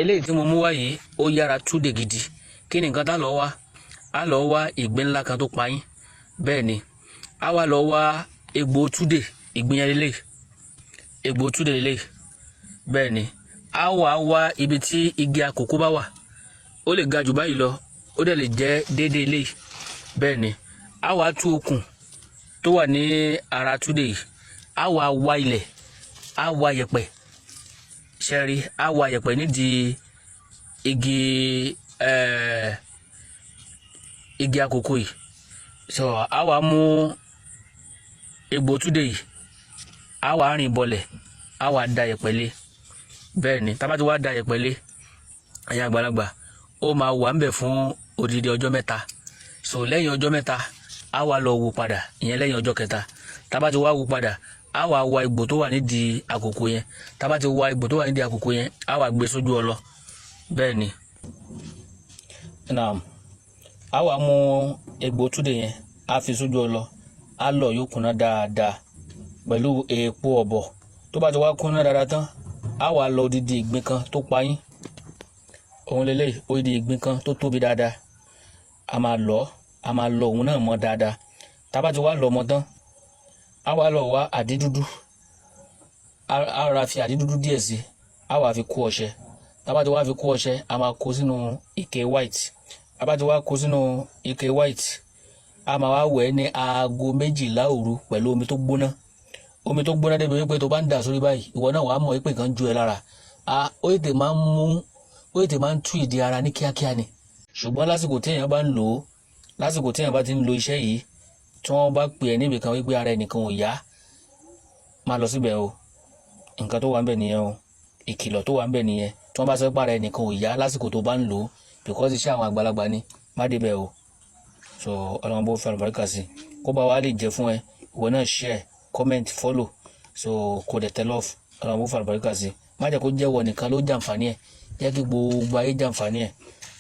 eléyìí tí mo mú wá yìí ó yára túdè gidi. Kí ni nǹkan tá lọ wá? A lọ wá ìgbín ńlá kan tó pa yín. Bẹ́ẹ̀ ni a wá lọ wá egbò túdè, ìgbín yẹn lélẹ̀, egbò túdè lélẹ̀. Bẹ́ẹ̀ ni a wá ibi tí igi àkókò bá wà. Ó lè ga jù báyìí lọ, ó dẹ̀ lè jẹ́ déédéé eléyìí. Bẹ́ẹ̀ ni a wá tú okùn tó wà ní ara túdè yìí. A wá ilẹ̀, a wá yẹ̀pẹ̀ ṣẹ́rí, a wá yẹ̀pẹ̀ nídìí igi àkókò yìí. So a wá mú egbò túdè yìí, a wá rìn bọlẹ̀, a wá da yẹ̀pẹ̀ lé. Bẹ́ẹ̀ ni tá bá ti wá da yẹ̀pẹ̀ lé, ẹ̀yin àgbàlagbà, ó máa wà ń bẹ̀ fún odidi ọjọ́ mẹ́ta. So lẹ́yìn ọjọ́ mẹ́ta a wá lọ wò padà, ìyẹn lẹ́yìn ọjọ́ kẹta. Tá bá ti wá wò padà, a wá egbò tó wà nídìí àkókò yẹn. Tá bá ti wá egbò tó wà nídìí àkókò yẹn, a wá gbé sójú ọlọ. Bẹ́ẹ̀ ni a wá mú egbò túdè yẹn, a fi sójú ọlọ, a lọ yóò kúnná dáadáa pẹ̀lú èèpo ọ̀bọ̀. Tó bá ti wá kúnná dáadáa tán, a wá lọ odidi ìgbín kan tó pa yín. Òun lélẹ̀, odidi ìgbín kan tó tóbi dáadáa. A máa lọ òun náà mọ́ dáadáa. Tá bá ti wá lọ mọ́ tán, a wá lọ wá àdí dúdú. A ra fi àdí dúdú díẹ̀ sí, a wá fi kó ọṣẹ. Tá bá ti wá fi kó ọṣẹ, a máa kó sínú ike white. Tá bá ti wá kó sínú ike white, a máa wá wẹ̀ ní aago 12 òru pẹ̀lú omi tó gbóná. Omi tó gbóná débi wípé tó bá ń dà sórí báyìí, ìwọ náà wàá mọ̀ wípé kan ju ẹ lára. Ó tètè máa ń tú ìdí ara ní kíákíá ni. Ṣùgbọ́n lásìkò tí èèyàn bá ń lò ó, lásìkò tí èèyàn bá ti ń lo iṣẹ́ yìí, tí wọ́n bá pè ẹ́ níbi kan wípé ara ẹnìkan ò yá, máa lọ síbẹ̀ o. Nǹkan tó wà ń bẹ̀ nìyẹn o. Ìkìlọ̀ tó wà ń bẹ̀ nìyẹn. Tí wọ́n bá sọ pé ara ẹnìkan ò yá lásìkò tó bá ń lò ó, because iṣẹ́ àwọn àgbàlagbà ni, má débẹ̀ o. So Ọlọ́run bó fẹ́ àlùbáríkà sí, kó bá wa lè jẹ́ fún ẹ, ìwọ náà share, comment, follow, so kò dẹ̀ tell off. Ọlọ́run bó fẹ́ àlùbáríkà sí, má jẹ́ kó jẹ́ wọ nìkan ló jàǹfààní ẹ̀, jẹ́ kí gbogbo ayé jàǹfààní ẹ̀.